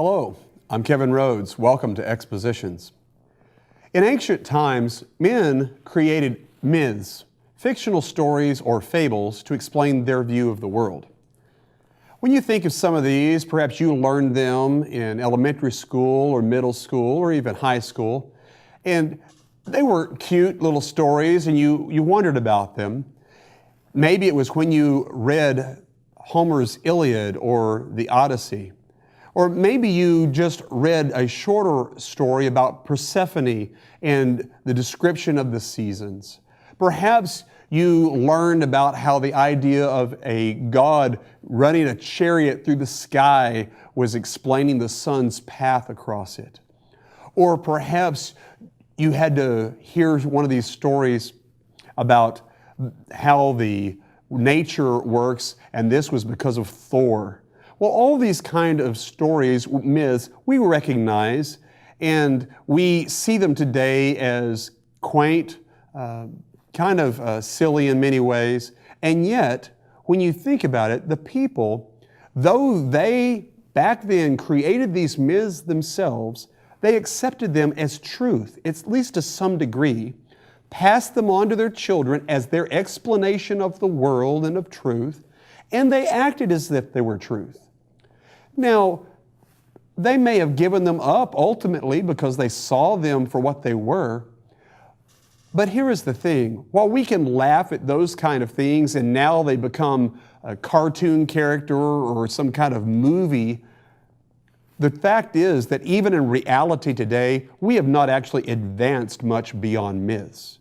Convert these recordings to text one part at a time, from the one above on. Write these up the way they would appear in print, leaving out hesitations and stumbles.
Hello, I'm Kevin Rhodes. Welcome to Expositions. In ancient times, men created myths, fictional stories or fables to explain their view of the world. When you think of some of these, perhaps you learned them in elementary school or middle school or even high school, and they were cute little stories and you wondered about them. Maybe it was when you read Homer's Iliad or the Odyssey. Or maybe you just read a shorter story about Persephone and the description of the seasons. Perhaps you learned about how the idea of a god running a chariot through the sky was explaining the sun's path across it. Or perhaps you had to hear one of these stories about how the nature works, and this was because of Thor. Well, all these kind of stories, myths, we recognize, and we see them today as quaint, kind of silly in many ways. And yet, when you think about it, the people, though they back then created these myths themselves, they accepted them as truth, at least to some degree, passed them on to their children as their explanation of the world and of truth, and they acted as if they were truth. Now, they may have given them up ultimately because they saw them for what they were. But here is the thing. While we can laugh at those kind of things and now they become a cartoon character or some kind of movie, the fact is that even in reality today, we have not actually advanced much beyond myths.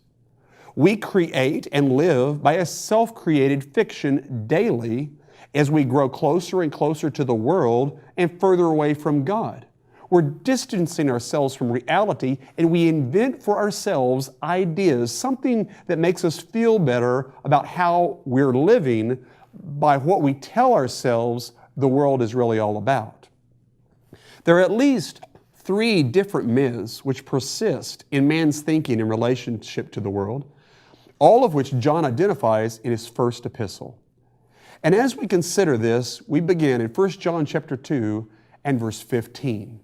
We create and live by a self-created fiction daily as we grow closer and closer to the world and further away from God. We're distancing ourselves from reality and we invent for ourselves ideas, something that makes us feel better about how we're living by what we tell ourselves the world is really all about. There are at least 3 different myths which persist in man's thinking in relationship to the world, all of which John identifies in his first epistle. And as we consider this, we begin in 1 John chapter 2 and verse 15.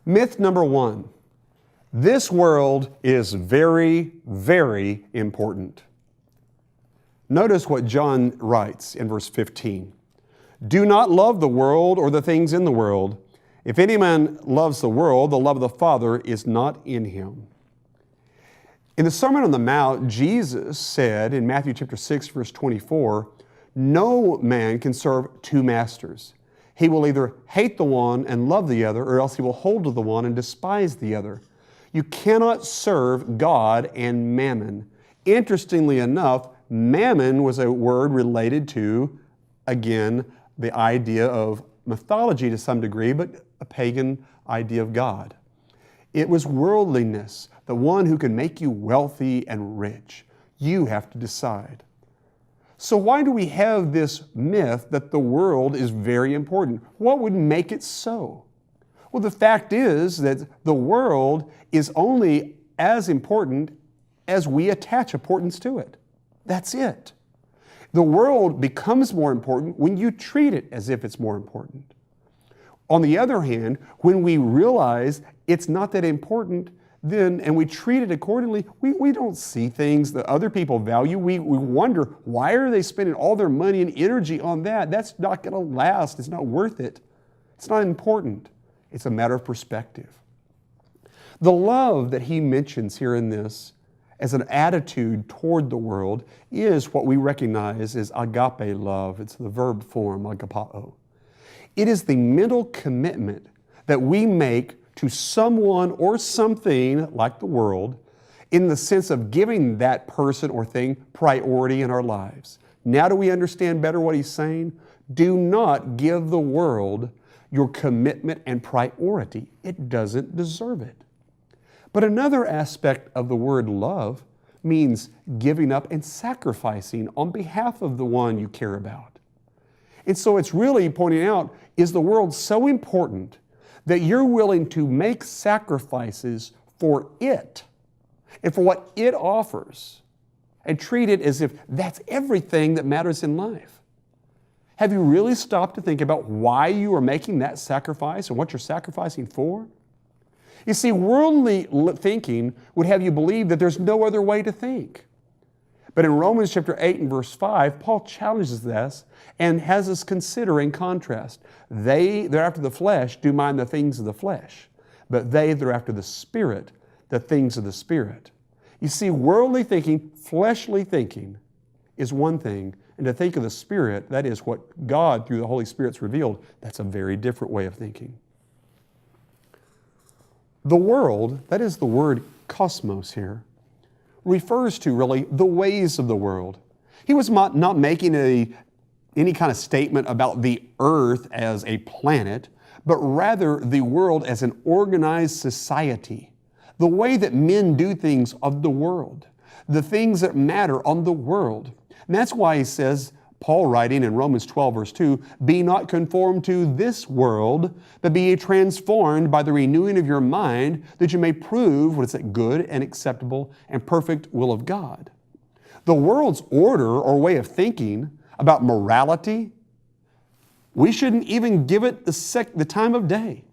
Myth number 1. This world is very, very important. Notice what John writes in verse 15. Do not love the world or the things in the world. If any man loves the world, the love of the Father is not in him. In the Sermon on the Mount, Jesus said in Matthew chapter 6, verse 24, no man can serve 2 masters. He will either hate the one and love the other, or else he will hold to the one and despise the other. You cannot serve God and mammon. Interestingly enough, mammon was a word related to, again, the idea of mythology to some degree, but a pagan idea of God. It was worldliness, the one who can make you wealthy and rich. You have to decide. So why do we have this myth that the world is very important? What would make it so? Well, the fact is that the world is only as important as we attach importance to it. That's it. The world becomes more important when you treat it as if it's more important. On the other hand, when we realize it's not that important, then, and we treat it accordingly, we don't see things that other people value. We wonder, why are they spending all their money and energy on that? That's not going to last. It's not worth it. It's not important. It's a matter of perspective. The love that he mentions here in this as an attitude toward the world is what we recognize as agape love. It's the verb form, agapao. It is the mental commitment that we make to someone or something like the world in the sense of giving that person or thing priority in our lives. Now do we understand better what he's saying? Do not give the world your commitment and priority. It doesn't deserve it. But another aspect of the word love means giving up and sacrificing on behalf of the one you care about. And so it's really pointing out, is the world so important that you're willing to make sacrifices for it and for what it offers and treat it as if that's everything that matters in life? Have you really stopped to think about why you are making that sacrifice and what you're sacrificing for? You see, worldly thinking would have you believe that there's no other way to think. But in Romans chapter 8 and verse 5, Paul challenges this and has us consider in contrast. They that are after the flesh do mind the things of the flesh, but they that are after the Spirit, the things of the Spirit. You see, worldly thinking, fleshly thinking is one thing, and to think of the Spirit, that is what God through the Holy Spirit's revealed, that's a very different way of thinking. The world, that is the word cosmos here, refers to really the ways of the world. He was not making any kind of statement about the earth as a planet, but rather the world as an organized society. The way that men do things of the world, the things that matter on the world. And that's why he says, Paul writing in Romans 12 verse 2, be not conformed to this world, but be ye transformed by the renewing of your mind, that you may prove what is that good and acceptable and perfect will of God. The world's order or way of thinking about morality, we shouldn't even give it the time of day.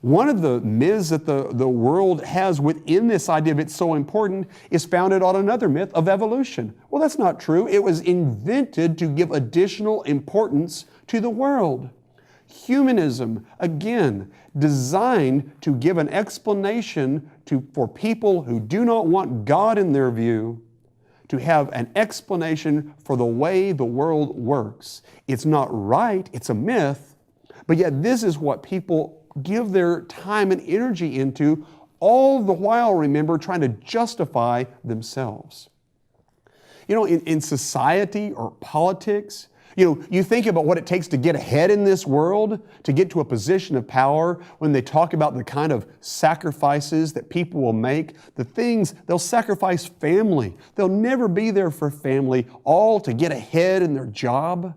One of the myths that the world has within this idea of it's so important is founded on another myth of evolution. Well, that's not true. It was invented to give additional importance to the world. Humanism, again, designed to give an explanation for people who do not want God in their view, to have an explanation for the way the world works. It's not right, it's a myth, but yet this is what people give their time and energy into, all the while, remember, trying to justify themselves. You know, in society or politics, you think about what it takes to get ahead in this world, to get to a position of power, when they talk about the kind of sacrifices that people will make, the things, they'll sacrifice family. They'll never be there for family, all to get ahead in their job.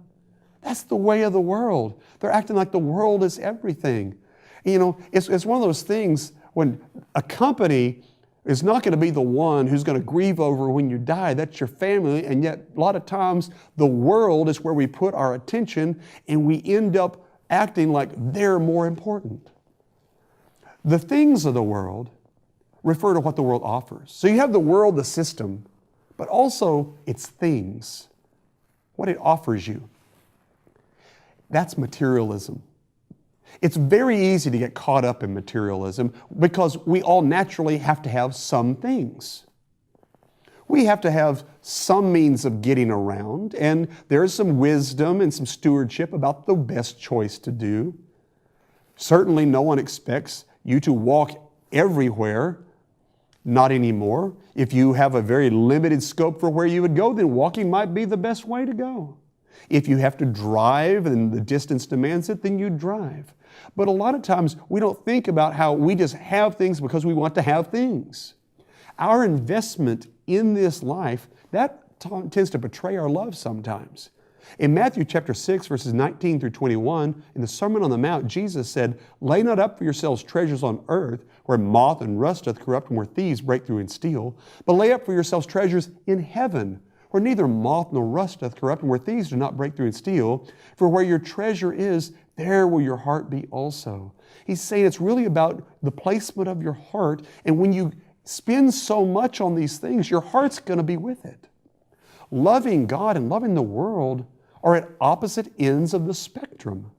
That's the way of the world. They're acting like the world is everything. It's one of those things when a company is not going to be the one who's going to grieve over when you die. That's your family. And yet, a lot of times, the world is where we put our attention and we end up acting like they're more important. The things of the world refer to what the world offers. So you have the world, the system, but also its things, what it offers you. That's materialism. It's very easy to get caught up in materialism because we all naturally have to have some things. We have to have some means of getting around, and there's some wisdom and some stewardship about the best choice to do. Certainly no one expects you to walk everywhere, not anymore. If you have a very limited scope for where you would go, then walking might be the best way to go. If you have to drive and the distance demands it, then you drive. But a lot of times we don't think about how we just have things because we want to have things. Our investment in this life, that tends to betray our love sometimes. In Matthew chapter 6, verses 19 through 21, in the Sermon on the Mount, Jesus said, lay not up for yourselves treasures on earth, where moth and rust doth corrupt and where thieves break through and steal, but lay up for yourselves treasures in heaven, where neither moth nor rust doth corrupt, and where thieves do not break through and steal. For where your treasure is, there will your heart be also. He's saying it's really about the placement of your heart, and when you spend so much on these things, your heart's going to be with it. Loving God and loving the world are at opposite ends of the spectrum.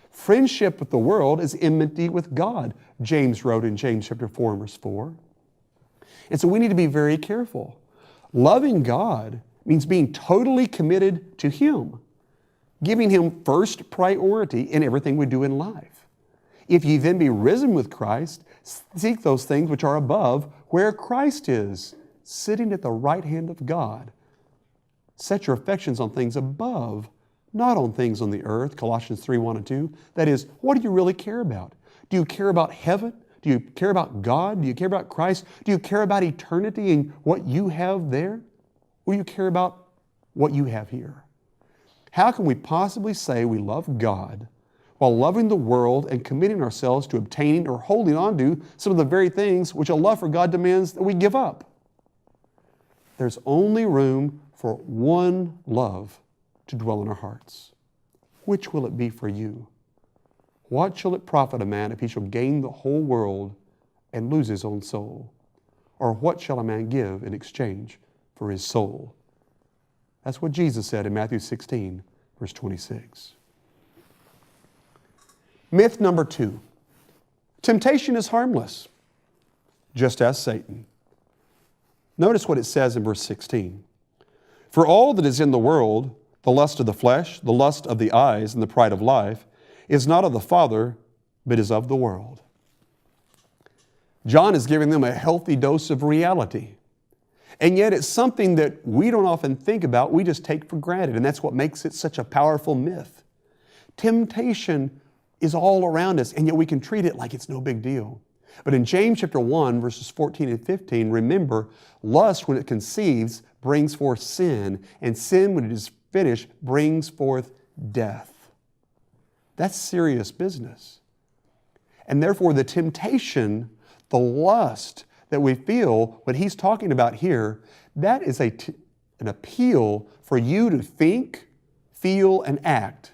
Friendship with the world is enmity with God, James wrote in James chapter 4, verse 4. And so we need to be very careful. Loving God means being totally committed to Him, giving Him first priority in everything we do in life. If ye then be risen with Christ, seek those things which are above, where Christ is, sitting at the right hand of God. Set your affections on things above, not on things on the earth, Colossians 3, 1 and 2. That is, what do you really care about? Do you care about heaven? Do you care about God? Do you care about Christ? Do you care about eternity and what you have there? Or do you care about what you have here? How can we possibly say we love God while loving the world and committing ourselves to obtaining or holding on to some of the very things which a love for God demands that we give up? There's only room for one love to dwell in our hearts. which will it be for you? What shall it profit a man if he shall gain the whole world and lose his own soul? Or what shall a man give in exchange for his soul? That's what Jesus said in Matthew 16, verse 26. Myth number 2. Temptation is harmless, just as Satan. Notice what it says in verse 16. For all that is in the world, the lust of the flesh, the lust of the eyes, and the pride of life, is not of the Father, but is of the world. John is giving them a healthy dose of reality. And yet it's something that we don't often think about, we just take for granted, and that's what makes it such a powerful myth. Temptation is all around us, and yet we can treat it like it's no big deal. But in James chapter 1, verses 14 and 15, remember, lust, when it conceives, brings forth sin, and sin, when it is finished, brings forth death. That's serious business. And therefore, the temptation, the lust that we feel, what he's talking about here, that is an appeal for you to think, feel, and act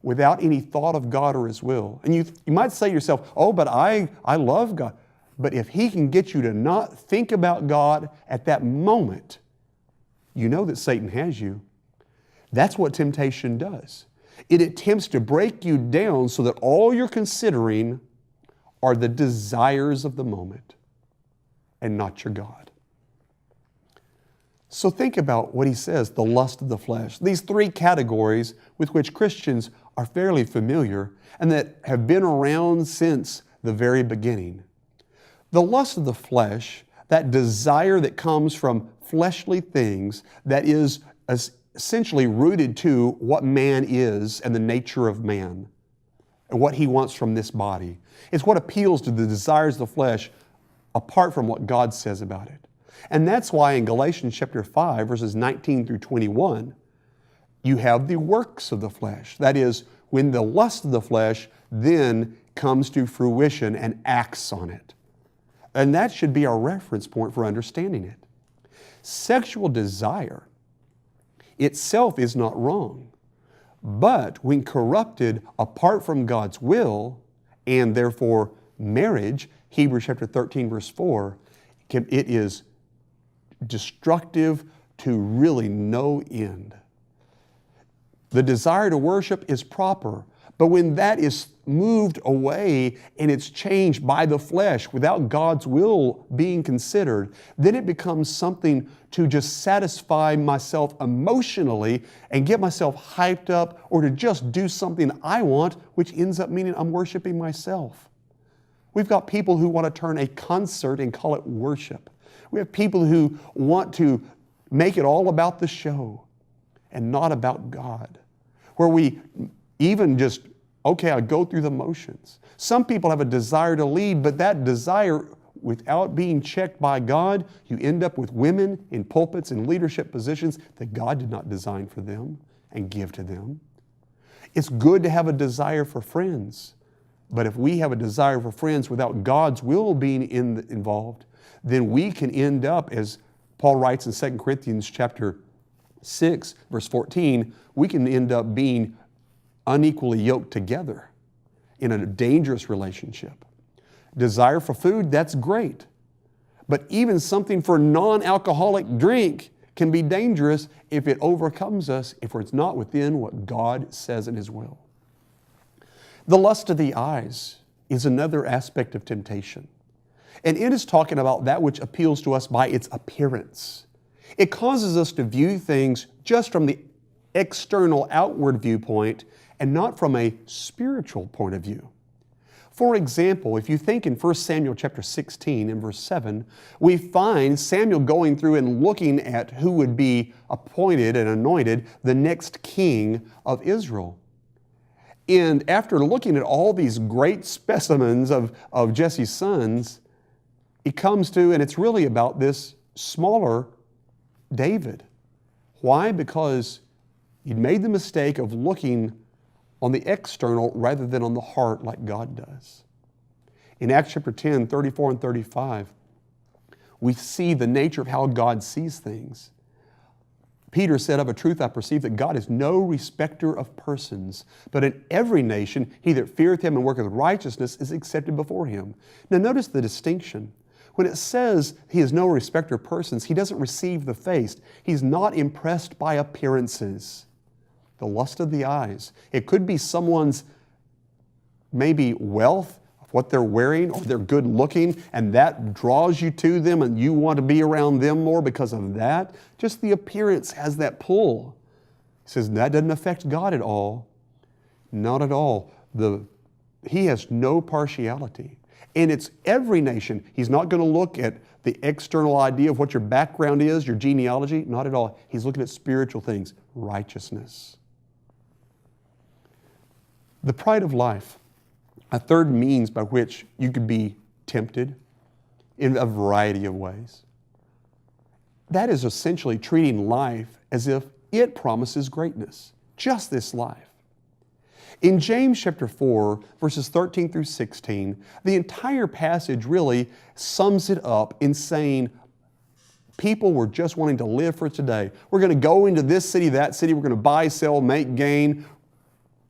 without any thought of God or His will. And you might say to yourself, oh, but I love God. But if He can get you to not think about God at that moment, you know that Satan has you. That's what temptation does. It attempts to break you down so that all you're considering are the desires of the moment and not your God. So think about what he says, the lust of the flesh. These 3 categories with which Christians are fairly familiar and that have been around since the very beginning. The lust of the flesh, that desire that comes from fleshly things that is essentially rooted to what man is and the nature of man and what he wants from this body. It's what appeals to the desires of the flesh apart from what God says about it. And that's why in Galatians chapter 5, verses 19 through 21, you have the works of the flesh. That is, when the lust of the flesh then comes to fruition and acts on it. And that should be our reference point for understanding it. Sexual desire itself is not wrong, but when corrupted apart from God's will, and therefore marriage, Hebrews chapter 13, verse 4, it is destructive to really no end. The desire to worship is proper, but when that is moved away and it's changed by the flesh without God's will being considered, then it becomes something to just satisfy myself emotionally and get myself hyped up, or to just do something I want, which ends up meaning I'm worshiping myself. We've got people who want to turn a concert and call it worship. We have people who want to make it all about the show and not about God, where we even just, okay, I go through the motions. Some people have a desire to lead, but that desire, without being checked by God, you end up with women in pulpits and leadership positions that God did not design for them and give to them. It's good to have a desire for friends, but if we have a desire for friends without God's will being involved, then we can end up, as Paul writes in 2 Corinthians chapter 6, verse 14, we can end up being unequally yoked together in a dangerous relationship. Desire for food, that's great. But even something for non-alcoholic drink can be dangerous if it overcomes us, if it's not within what God says in His will. The lust of the eyes is another aspect of temptation. And it is talking about that which appeals to us by its appearance. It causes us to view things just from the external, outward viewpoint and not from a spiritual point of view. For example, if you think in 1 Samuel chapter 16 and verse 7, we find Samuel going through and looking at who would be appointed and anointed the next king of Israel. And after looking at all these great specimens of Jesse's sons, it comes to, and it's really about this smaller David. Why? Because he'd made the mistake of looking on the external rather than on the heart like God does. In Acts chapter 10, 34 and 35, we see the nature of how God sees things. Peter said, "Of a truth I perceive that God is no respecter of persons, but in every nation he that feareth him and worketh righteousness is accepted before him." Now notice the distinction. When it says he is no respecter of persons, he doesn't receive the face. He's not impressed by appearances. The lust of the eyes. It could be someone's maybe wealth, what they're wearing, or they're good looking, and that draws you to them and you want to be around them more because of that. Just the appearance has that pull. He says that doesn't affect God at all. Not at all. He has no partiality. And it's every nation. He's not going to look at the external idea of what your background is, your genealogy. Not at all. He's looking at spiritual things, righteousness. The pride of life. A third means by which you could be tempted in a variety of ways. That is essentially treating life as if it promises greatness, just this life. In James chapter 4, verses 13 through 16, the entire passage really sums it up in saying, people were just wanting to live for today. We're going to go into this city, that city, we're going to buy, sell, make gain.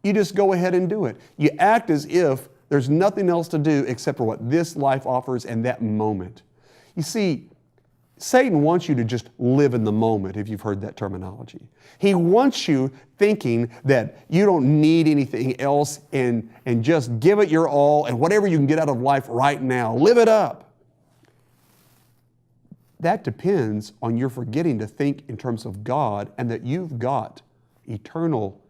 You just go ahead and do it. You act as if there's nothing else to do except for what this life offers in that moment. You see, Satan wants you to just live in the moment, if you've heard that terminology. He wants you thinking that you don't need anything else and just give it your all and whatever you can get out of life right now, live it up. That depends on your forgetting to think in terms of God and that you've got eternal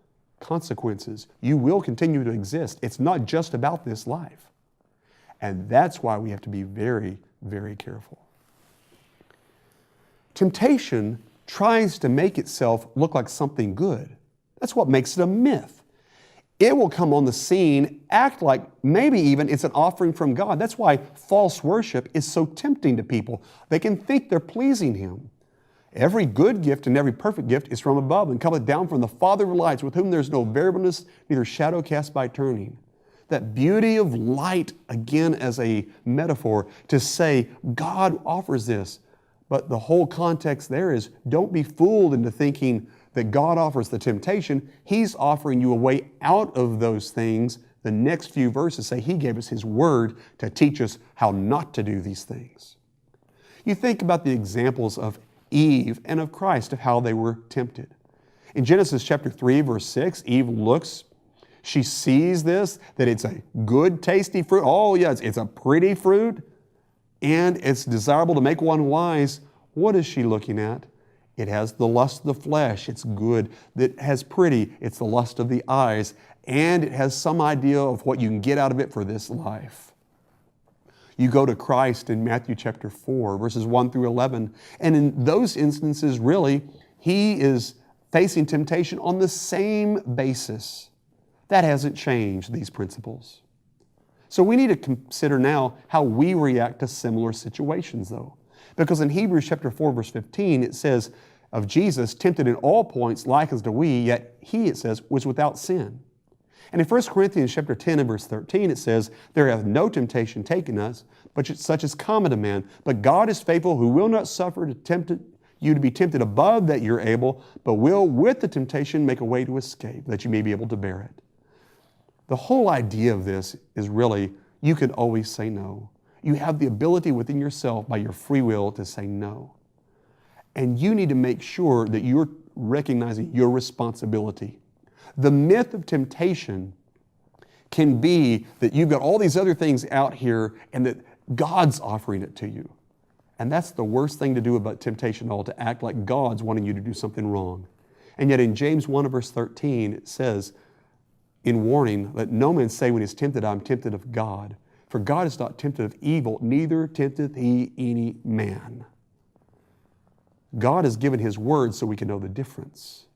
consequences. You will continue to exist. It's not just about this life. And that's why we have to be very, very careful. Temptation tries to make itself look like something good. That's what makes it a myth. It will come on the scene, act like maybe even it's an offering from God. That's why false worship is so tempting to people. They can think they're pleasing Him. Every good gift and every perfect gift is from above and cometh down from the Father of lights, with whom there's no variableness, neither shadow cast by turning. That beauty of light, again as a metaphor, to say God offers this. But the whole context there is don't be fooled into thinking that God offers the temptation. He's offering you a way out of those things. The next few verses say He gave us His Word to teach us how not to do these things. You think about the examples of Eve and of Christ, of how they were tempted. In Genesis chapter 3, verse 6, Eve looks, she sees this, that it's a good, tasty fruit. Oh, yes, it's a pretty fruit, and it's desirable to make one wise. What is she looking at? It has the lust of the flesh. It's good. It has pretty. It's the lust of the eyes. And it has some idea of what you can get out of it for this life. You go to Christ in Matthew chapter 4, verses 1 through 11. And in those instances, really, He is facing temptation on the same basis. That hasn't changed, these principles. So we need to consider now how we react to similar situations, though. Because in Hebrews chapter 4, verse 15, it says of Jesus, tempted in all points like as do we, yet He, it says, was without sin. And in 1 Corinthians chapter 10 and verse 13, it says, there hath no temptation taken us, but such as common to man. But God is faithful, who will not suffer you to be tempted above that you're able, but will with the temptation make a way to escape, that you may be able to bear it. The whole idea of this is really, you can always say no. You have the ability within yourself by your free will to say no. And you need to make sure that you're recognizing your responsibility. The myth of temptation can be that you've got all these other things out here and that God's offering it to you. And that's the worst thing to do about temptation at all, to act like God's wanting you to do something wrong. And yet in James 1 verse 13, it says, in warning, let no man say when he's tempted, I'm tempted of God. For God is not tempted of evil, neither tempteth He any man. God has given His Word so we can know the difference.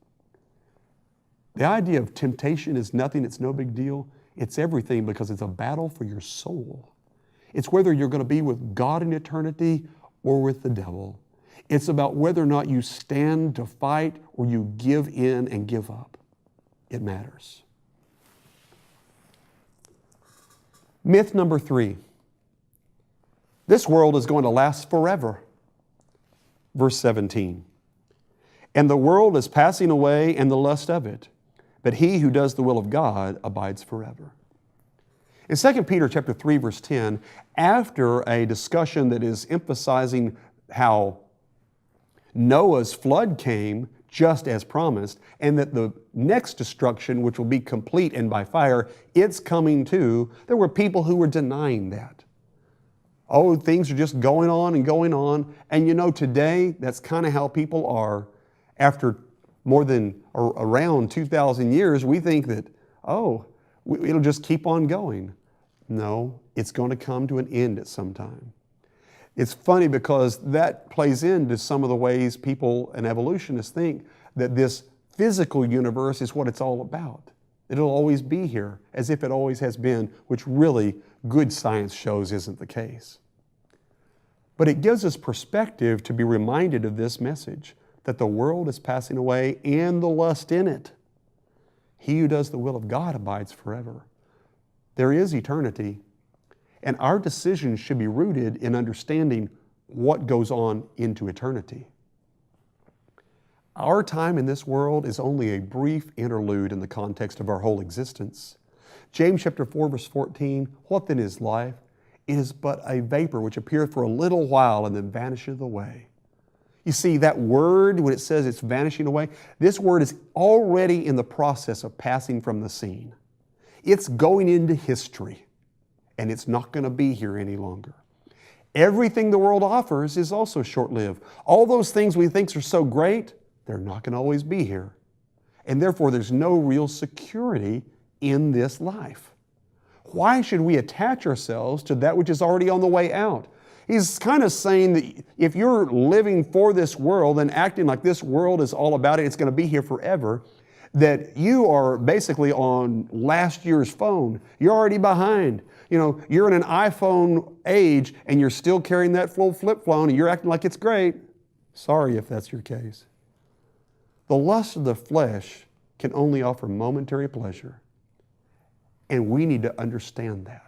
The idea of temptation is nothing, it's no big deal. It's everything, because it's a battle for your soul. It's whether you're going to be with God in eternity or with the devil. It's about whether or not you stand to fight or you give in and give up. It matters. Myth number 3. This world is going to last forever. Verse 17. And the world is passing away and the lust of it, but he who does the will of God abides forever. In 2 Peter chapter 3, verse 10, after a discussion that is emphasizing how Noah's flood came just as promised, and that the next destruction, which will be complete and by fire, it's coming too, there were people who were denying that. Oh, things are just going on and going on. And you know, today, that's kind of how people are. After more than or around 2,000 years, we think that, it'll just keep on going. No, it's going to come to an end at some time. It's funny because that plays into some of the ways people and evolutionists think that this physical universe is what it's all about. It'll always be here, as if it always has been, which really good science shows isn't the case. But it gives us perspective to be reminded of this message, that the world is passing away and the lust in it. He who does the will of God abides forever. There is eternity, and our decisions should be rooted in understanding what goes on into eternity. Our time in this world is only a brief interlude in the context of our whole existence. James chapter 4, verse 14, what then is life? It is but a vapor which appeareth for a little while and then vanisheth away. You see, that word, when it says it's vanishing away, this word is already in the process of passing from the scene. It's going into history, and it's not going to be here any longer. Everything the world offers is also short-lived. All those things we think are so great, they're not going to always be here. And therefore, there's no real security in this life. Why should we attach ourselves to that which is already on the way out? He's kind of saying that if you're living for this world and acting like this world is all about it, it's going to be here forever, that you are basically on last year's phone. You're already behind. You know, you're in an iPhone age and you're still carrying that full flip phone and you're acting like it's great. Sorry if that's your case. The lust of the flesh can only offer momentary pleasure. And we need to understand that.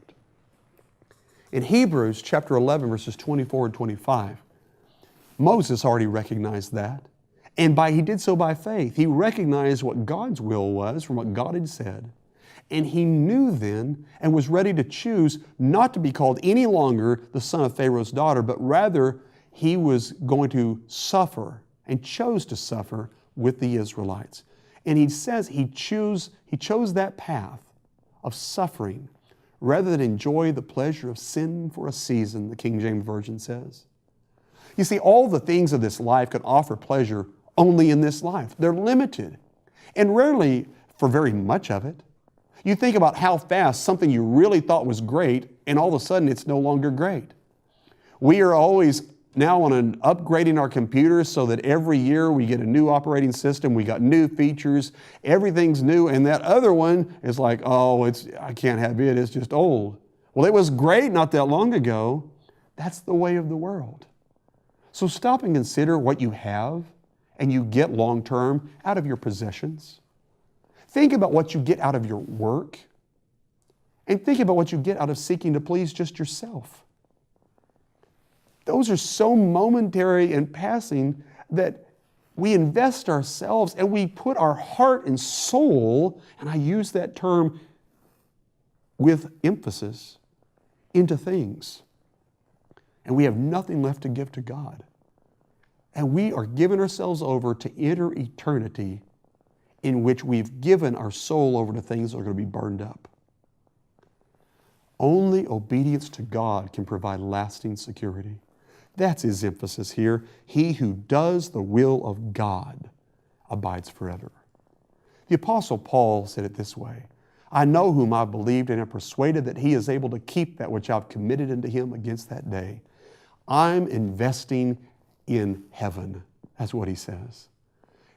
In Hebrews chapter 11, verses 24 and 25, Moses already recognized that. And he did so by faith. He recognized what God's will was from what God had said. And he knew then and was ready to choose not to be called any longer the son of Pharaoh's daughter, but rather he was going to suffer and chose to suffer with the Israelites. And he says he chose that path of suffering rather than enjoy the pleasure of sin for a season, the King James Version says. You see, all the things of this life can offer pleasure only in this life. They're limited, and rarely for very much of it. You think about how fast something you really thought was great, and all of a sudden it's no longer great. We are always now upgrading our computers so that every year we get a new operating system, we got new features, everything's new, and that other one is like, I can't have it, it's just old. Well, it was great not that long ago. That's the way of the world. So stop and consider what you have and you get long-term out of your possessions. Think about what you get out of your work, and think about what you get out of seeking to please just yourself. Those are so momentary and passing that we invest ourselves and we put our heart and soul, and I use that term with emphasis, into things. And we have nothing left to give to God. And we are giving ourselves over to enter eternity in which we've given our soul over to things that are going to be burned up. Only obedience to God can provide lasting security. That's his emphasis here. He who does the will of God abides forever. The Apostle Paul said it this way, I know whom I believed and am persuaded that he is able to keep that which I've committed unto him against that day. I'm investing in heaven. That's what he says.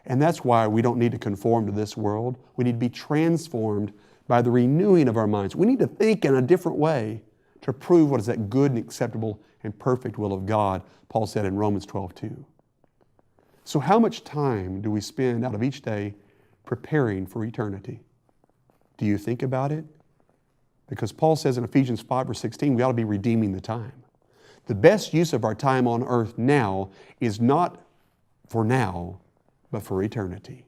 And that's why we don't need to conform to this world. We need to be transformed by the renewing of our minds. We need to think in a different way to prove what is that good and acceptable and perfect will of God, Paul said in Romans 12:2. So how much time do we spend out of each day preparing for eternity? Do you think about it? Because Paul says in Ephesians 5 or 16, we ought to be redeeming the time. The best use of our time on earth now is not for now, but for eternity.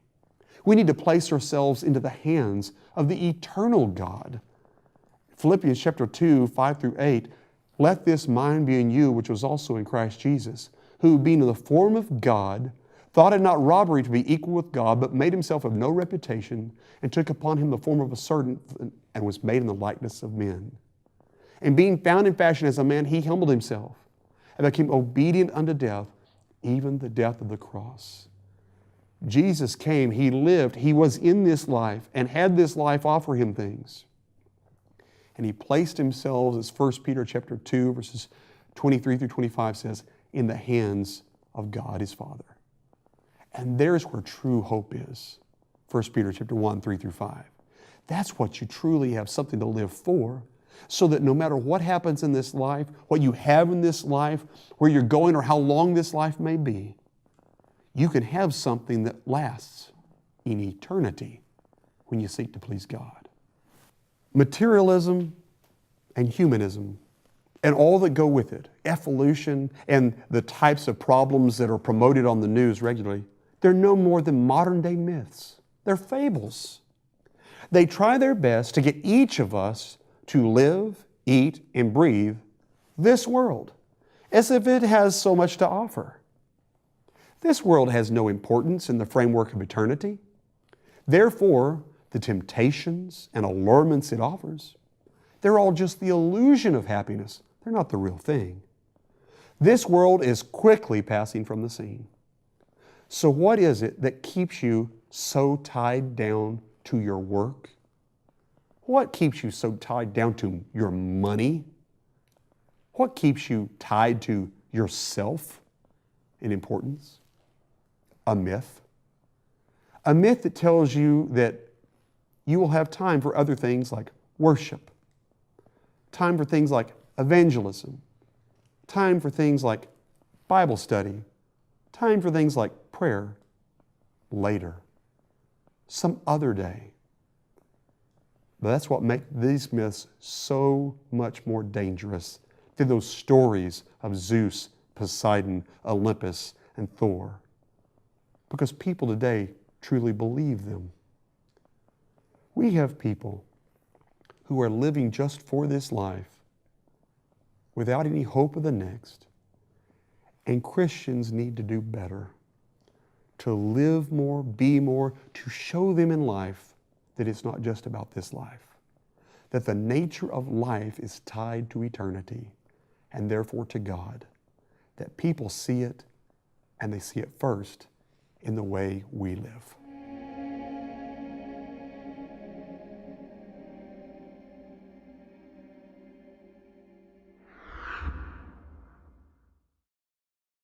We need to place ourselves into the hands of the eternal God. Philippians chapter 2, 5 through 8, let this mind be in you, which was also in Christ Jesus, who being in the form of God, thought it not robbery to be equal with God, but made himself of no reputation, and took upon him the form of a servant, and was made in the likeness of men. And being found in fashion as a man, he humbled himself, and became obedient unto death, even the death of the cross. Jesus came, He lived, He was in this life, and had this life offer Him things. And He placed Himself, as 1 Peter chapter 2, verses 23 through 25 says, in the hands of God His Father. And there's where true hope is. 1 Peter chapter 1, 3 through 5. That's what you truly have something to live for, so that no matter what happens in this life, what you have in this life, where you're going or how long this life may be, you can have something that lasts in eternity when you seek to please God. Materialism and humanism and all that go with it, evolution and the types of problems that are promoted on the news regularly, they're no more than modern day myths. They're fables. They try their best to get each of us to live, eat, and breathe this world as if it has so much to offer. This world has no importance in the framework of eternity. Therefore, the temptations and allurements it offers, they're all just the illusion of happiness. They're not the real thing. This world is quickly passing from the scene. So what is it that keeps you so tied down to your work? What keeps you so tied down to your money? What keeps you tied to yourself in importance? A myth. A myth that tells you that you will have time for other things like worship, time for things like evangelism, time for things like Bible study, time for things like prayer later, some other day. But that's what makes these myths so much more dangerous than those stories of Zeus, Poseidon, Olympus, and Thor. Because people today truly believe them. We have people who are living just for this life without any hope of the next. And Christians need to do better, to live more, be more, to show them in life that it's not just about this life, that the nature of life is tied to eternity and therefore to God, that people see it and they see it first in the way we live.